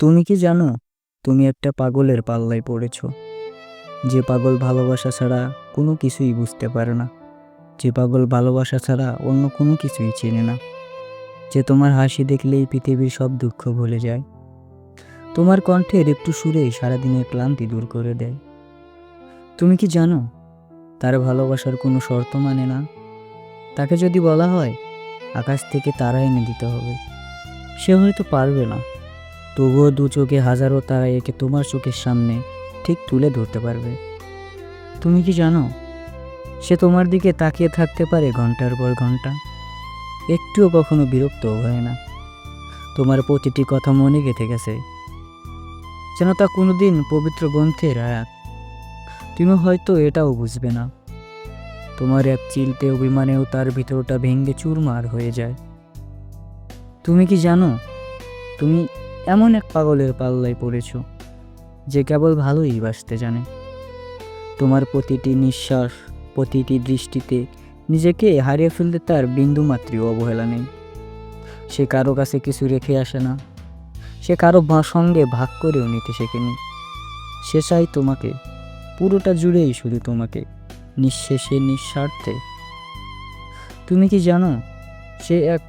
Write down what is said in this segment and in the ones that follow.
তুমি কি জানো, তুমি একটা পাগলের পাল্লায় পড়েছ। যে পাগল ভালোবাসা ছাড়া কোনো কিছুই বুঝতে পারে না, যে পাগল ভালোবাসা ছাড়া অন্য কোনো কিছুই চেনে না, যে তোমার হাসি দেখলেই পৃথিবীর সব দুঃখ ভুলে যায়, তোমার কণ্ঠের একটু সুরেই সারাদিনের ক্লান্তি দূর করে দেয়। তুমি কি জানো, তার ভালোবাসার কোনো শর্ত মানে না। তাকে যদি বলা হয় আকাশ থেকে তারা এনে দিতে হবে, সে হয়তো পারবে না, তবুও দু চোখে হাজারো তারা একে তোমার চোখের সামনে ঠিক তুলে ধরতে পারবে। তুমি কি জানো, সে তোমার দিকে তাকিয়ে থাকতে পারে ঘন্টার পর ঘন্টা, একটুও কখনো বিরক্ত হয় না। তোমার প্রতিটি কথা মনে গেঁথে গেছে, যেন তা কোনোদিন পবিত্র গ্রন্থের আয়াত। তুমি হয়তো এটাও বুঝবে না, তোমার এক চিলতে অভিমানেও তার ভিতরটা ভেঙে চুরমার হয়ে যায়। তুমি কি জানো, তুমি এমন এক পাগলের পাল্লায় পড়েছ, যে কেবল ভালোই বাসতে জানে। তোমার প্রতিটি নিঃশ্বাস, প্রতিটি দৃষ্টিতে নিজেকে হারিয়ে ফেলতে তার বিন্দুমাত্রও অবহেলা নেই। সে কারো কাছে কিছু রেখে আসে না, সে কারো সঙ্গে ভাগ করেও নিতে শেখেনি। সে চাই তোমাকে, পুরোটা জুড়েই শুধু তোমাকে, নিঃশেষে নিঃস্বার্থে। তুমি কি জানো, সে এক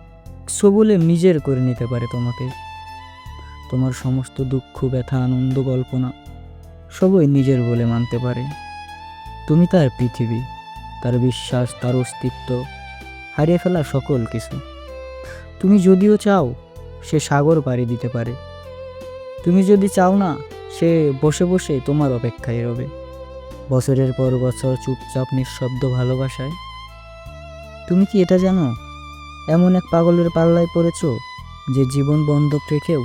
সবলে নিজের করে নিতে পারে তোমাকে। তোমার সমস্ত দুঃখ, ব্যথা, আনন্দ, কল্পনা সবই নিজের বলে মানতে পারে। তুমি তার পৃথিবী, তার বিশ্বাস, তার অস্তিত্ব, হারিয়ে ফেলা সকল কিছু। তুমি যদিও চাও, সে সাগর পাড়ি দিতে পারে। তুমি যদি চাও না, সে বসে বসে তোমার অপেক্ষায় রবে, বছরের পর বছর চুপচাপ নিঃশব্দ ভালোবাসায়। তুমি কি এটা জানো, এমন এক পাগলের পাল্লায় পড়েছ, যে জীবন বন্ধক রেখেও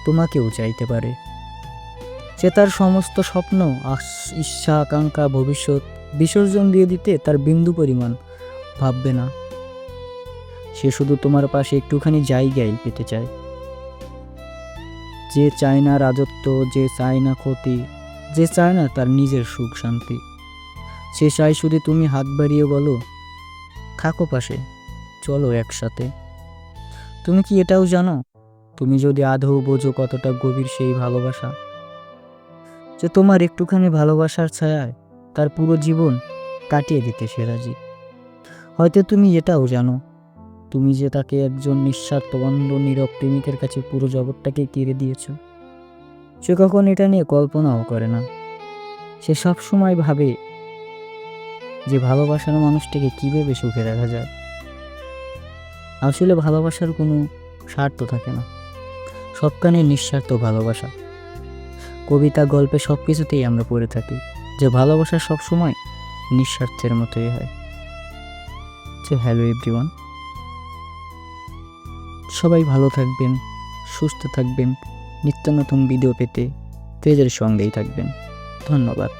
তোমাকেও চাইতে পারে। সে তার সমস্ত স্বপ্ন, ইচ্ছা, আকাঙ্ক্ষা, ভবিষ্যৎ বিসর্জন দিয়ে দিতে তার বিন্দু পরিমাণ ভাববে না। সে শুধু তোমার পাশে একটুখানি জায়গায় পেতে চায়। যে চায় না রাজত্ব, যে চায় না ক্ষতি, যে চায় না তার নিজের সুখ শান্তি, সে চায় শুধু তুমি হাত বাড়িয়ে বলো, থাকো পাশে, চলো একসাথে। তুমি কি এটাও জানো, তুমি যদি আদৌ বোঝো কতটা গভীর সেই ভালোবাসা, যে তোমার একটুখানি ভালোবাসার ছায়ায় তার পুরো জীবন কাটিয়ে দিতে সে রাজি। হয়তো তুমি এটাও জানো, তুমি যে তাকে একজন নিঃস্বার্থ অন্ধ নীরব প্রেমিকের কাছে পুরো জগৎটাকে কেড়ে দিয়েছ। সে কখন এটা নিয়ে কল্পনাও করে না। সে সব সময় ভাবে যে ভালোবাসার মানুষটাকে কীভাবে সুখে রাখা যায়। আসলে ভালোবাসার কোনো স্বার্থ থাকে না, সবখানে নিঃস্বার্থ ভালোবাসা। কবিতা, গল্পে সব কিছুতেই আমরা পড়ে থাকি যে ভালোবাসা সবসময় নিঃস্বার্থের মতোই হয়। হ্যালো এভরিওয়ান, সবাই ভালো থাকবেন, সুস্থ থাকবেন, নিত্য নতুন ভিডিও পেতে পেজের সঙ্গেই থাকবেন। ধন্যবাদ।